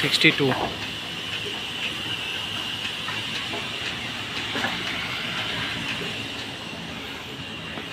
62.